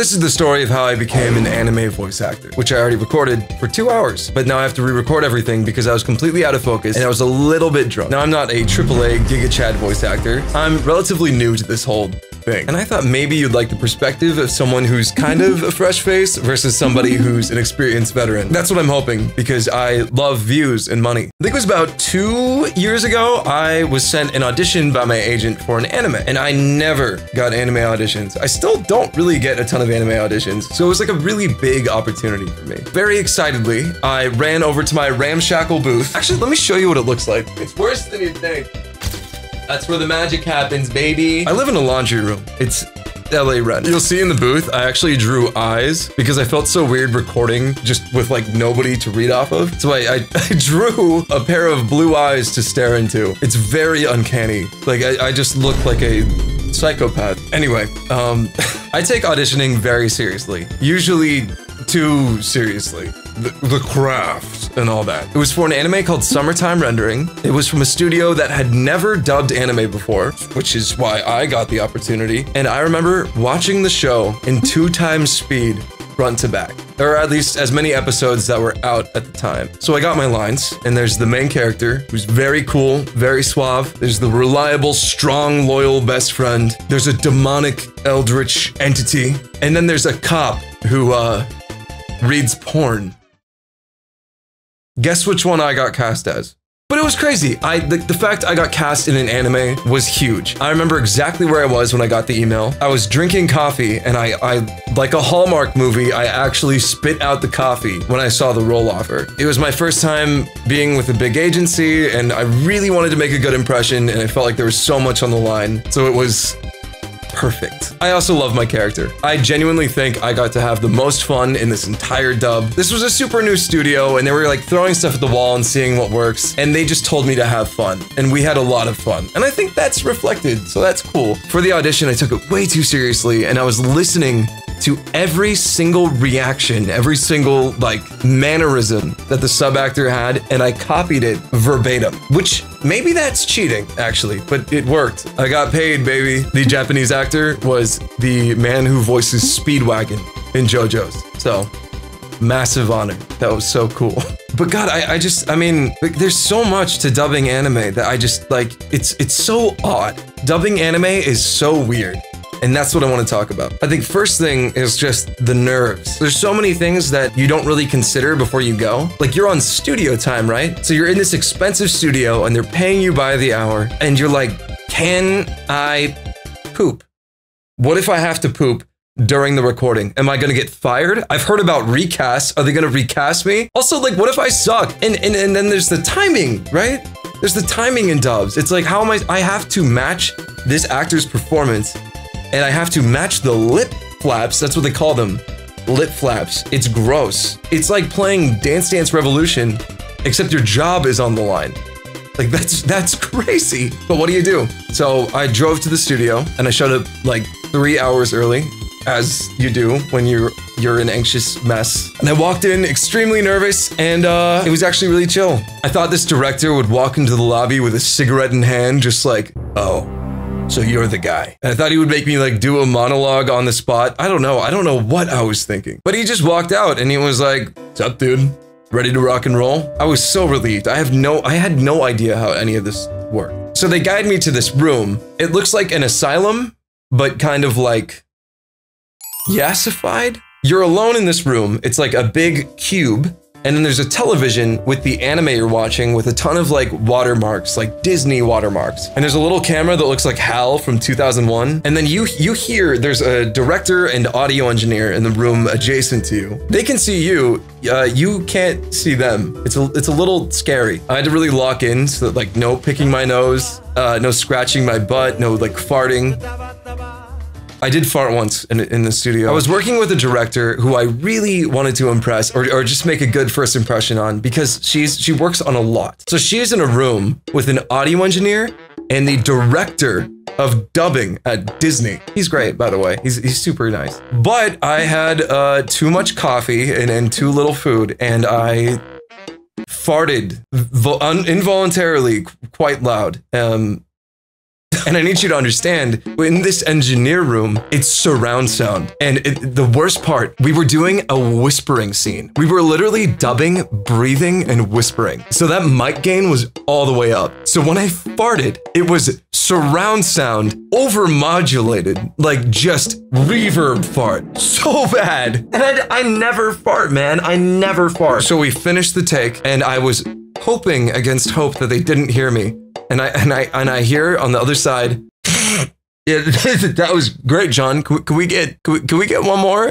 This is the story of how I became an anime voice actor, which I already recorded for 2 hours, but now I have to re-record everything because I was completely out of focus and I was a little bit drunk. Now, I'm not a AAA Giga Chad voice actor. I'm relatively new to this whole thing. And I thought maybe you'd like the perspective of someone who's kind of a fresh face versus somebody who's an experienced veteran. That's what I'm hoping, because I love views and money. I think it was about 2 years ago, I was sent an audition by my agent for an anime, and I never got anime auditions. I still don't really get a ton of anime auditions, so it was like a really big opportunity for me. Very excitedly, I ran over to my ramshackle booth. Actually, let me show you what it looks like. It's worse than you think. That's where the magic happens, baby. I live in a laundry room. It's LA rent. You'll see in the booth, I actually drew eyes because I felt so weird recording just with like nobody to read off of. So I drew a pair of blue eyes to stare into. It's very uncanny. Like I just look like a psychopath. Anyway, I take auditioning very seriously. Usually too seriously. The craft and all that. It was for an anime called Summertime Rendering. It was from a studio that had never dubbed anime before, which is why I got the opportunity. And I remember watching the show in 2 times speed, front to back, or at least as many episodes that were out at the time. So I got my lines, and there's the main character who's very cool, very suave. There's the reliable, strong, loyal best friend. There's a demonic, eldritch entity. And then there's a cop who, reads porn. Guess which one I got cast as? But it was crazy. The fact I got cast in an anime was huge. I remember exactly where I was when I got the email. I was drinking coffee, and I like a Hallmark movie, I actually spit out the coffee when I saw the role offer. It was my first time being with a big agency, and I really wanted to make a good impression, and I felt like there was so much on the line. So it was perfect. I also love my character. I genuinely think I got to have the most fun in this entire dub. This was a super new studio, and they were like throwing stuff at the wall and seeing what works, and they just told me to have fun, and we had a lot of fun. And I think that's reflected, so that's cool. For the audition, I took it way too seriously, and I was listening to every single reaction, every single like mannerism that the sub actor had, and I copied it verbatim, which maybe that's cheating actually, but it worked. I got paid, baby. The Japanese actor was the man who voices Speedwagon in JoJo's. So massive honor. That was so cool. But God, I mean, like, there's so much to dubbing anime that I just like, it's so odd. Dubbing anime is so weird. And that's what I want to talk about. I think first thing is just the nerves. There's so many things that you don't really consider before you go. Like you're on studio time, right? So you're in this expensive studio and they're paying you by the hour and you're like, can I poop? What if I have to poop during the recording? Am I gonna get fired? I've heard about recasts. Are they gonna recast me? Also, like, what if I suck? And then there's the timing, right? There's the timing in dubs. It's like, how am I have to match this actor's performance, and I have to match the lip flaps. That's what they call them. Lip flaps. It's gross. It's like playing Dance Dance Revolution, except your job is on the line. Like that's crazy. But what do you do? So I drove to the studio and I showed up like 3 hours early, as you do when you're an anxious mess. And I walked in extremely nervous, and it was actually really chill. I thought this director would walk into the lobby with a cigarette in hand, just like, oh, so you're the guy. And I thought he would make me like do a monologue on the spot. I don't know what I was thinking. But he just walked out and he was like, "What's up, dude? Ready to rock and roll?" I was so relieved. I had no idea how any of this worked. So they guide me to this room. It looks like an asylum, but kind of like yassified. You're alone in this room. It's like a big cube. And then there's a television with the anime you're watching with a ton of like watermarks, like Disney watermarks. And there's a little camera that looks like HAL from 2001. And then you hear there's a director and audio engineer in the room adjacent to you. They can see you. You can't see them. It's a little scary. I had to really lock in so that like no picking my nose, no scratching my butt, no like farting. I did fart once in the studio. I was working with a director who I really wanted to impress or just make a good first impression on, because she works on a lot. So she's in a room with an audio engineer and the director of dubbing at Disney. He's great, by the way. He's super nice. But I had too much coffee and too little food, and I farted involuntarily quite loud. And I need you to understand, in this engineer room, it's surround sound. And the worst part, we were doing a whispering scene. We were literally dubbing, breathing, and whispering. So that mic gain was all the way up. So when I farted, it was surround sound overmodulated, like just reverb fart. So bad. And I never fart, man. I never fart. So we finished the take, and I was hoping against hope that they didn't hear me. And I hear on the other side, yeah, that was great, John. Can we get one more?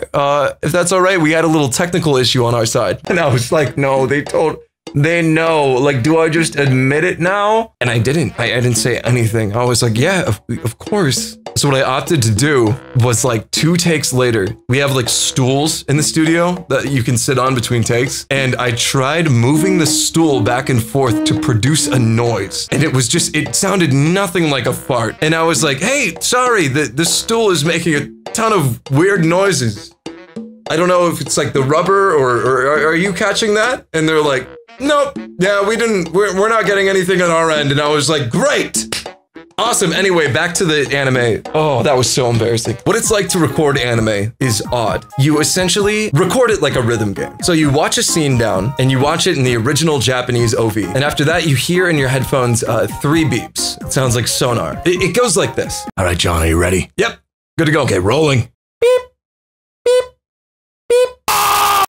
If that's all right. We had a little technical issue on our side. And I was like, no, they know. Like, do I just admit it now? And I didn't. I didn't say anything. I was like, yeah, of course. So what I opted to do was, like, 2 takes later, we have like stools in the studio that you can sit on between takes. And I tried moving the stool back and forth to produce a noise. And it sounded nothing like a fart. And I was like, hey, sorry, the stool is making a ton of weird noises. I don't know if it's like the rubber or are you catching that? And they're like, nope, yeah, we're not getting anything on our end. And I was like, great. Awesome. Anyway, back to the anime. Oh, that was so embarrassing. What it's like to record anime is odd. You essentially record it like a rhythm game. So you watch a scene down and you watch it in the original Japanese OV. And after that, you hear in your headphones 3 beeps. It sounds like sonar. It goes like this. All right, John, are you ready? Yep. Good to go. Okay, rolling. Beep, beep, beep.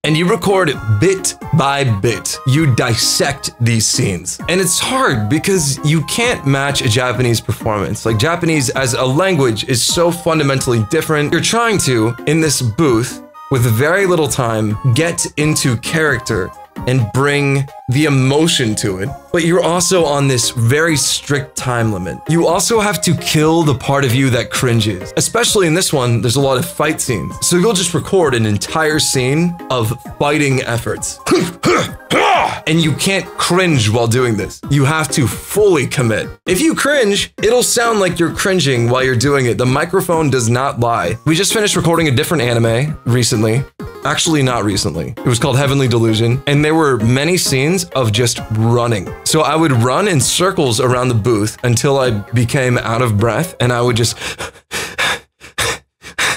And you record bit by bit. You dissect these scenes. And it's hard because you can't match a Japanese performance. Like, Japanese as a language is so fundamentally different. You're trying to, in this booth, with very little time, get into character and bring the emotion to it, but you're also on this very strict time limit. You also have to kill the part of you that cringes. Especially in this one, there's a lot of fight scenes. So you'll just record an entire scene of fighting efforts. And you can't cringe while doing this. You have to fully commit. If you cringe, it'll sound like you're cringing while you're doing it. The microphone does not lie. We just finished recording a different anime recently. Actually, not recently. It was called Heavenly Delusion, and there were many scenes of just running. So I would run in circles around the booth until I became out of breath, and I would just...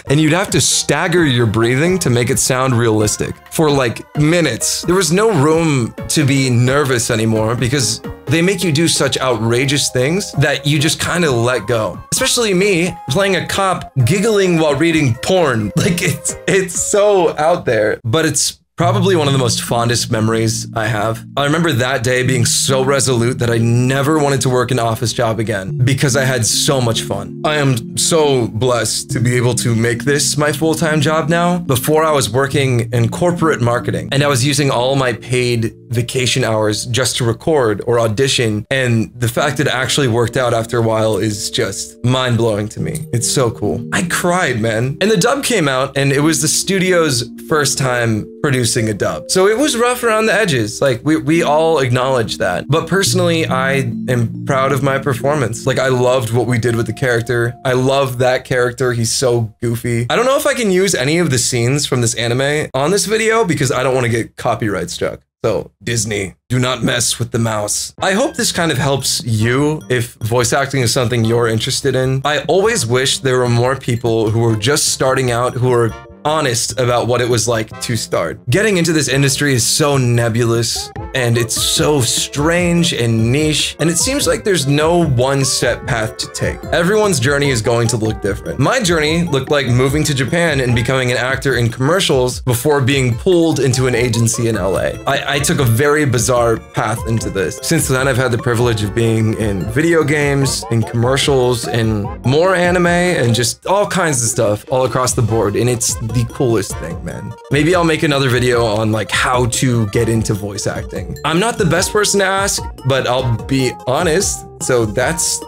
And you'd have to stagger your breathing to make it sound realistic for like minutes. There was no room to be nervous anymore because they make you do such outrageous things that you just kind of let go. Especially me playing a cop giggling while reading porn. Like it's so out there, but it's probably one of the most fondest memories I have. I remember that day being so resolute that I never wanted to work an office job again because I had so much fun. I am so blessed to be able to make this my full-time job now. Before I was working in corporate marketing and I was using all my paid vacation hours just to record or audition, and the fact that it actually worked out after a while is just mind-blowing to me. It's so cool. I cried, man. And the dub came out and it was the studio's first time producing a dub. So it was rough around the edges. Like we all acknowledge that. But personally, I am proud of my performance. Like I loved what we did with the character. I love that character. He's so goofy. I don't know if I can use any of the scenes from this anime on this video because I don't want to get copyright struck. So Disney, do not mess with the mouse. I hope this kind of helps you if voice acting is something you're interested in. I always wish there were more people who were just starting out who are honest about what it was like to start. Getting into this industry is so nebulous and it's so strange and niche, and it seems like there's no one set path to take. Everyone's journey is going to look different. My journey looked like moving to Japan and becoming an actor in commercials before being pulled into an agency in LA. I took a very bizarre path into this. Since then, I've had the privilege of being in video games, in commercials, in more anime, and just all kinds of stuff all across the board, and it's the coolest thing, man. Maybe I'll make another video on like how to get into voice acting. I'm not the best person to ask, but I'll be honest, so that's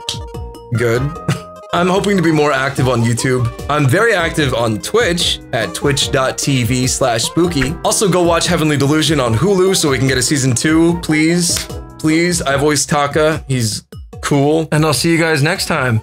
good. I'm hoping to be more active on YouTube. I'm very active on Twitch at twitch.tv/spooky. Also go watch Heavenly Delusion on Hulu so we can get a season 2, please. Please, I voice Taka, he's cool. And I'll see you guys next time.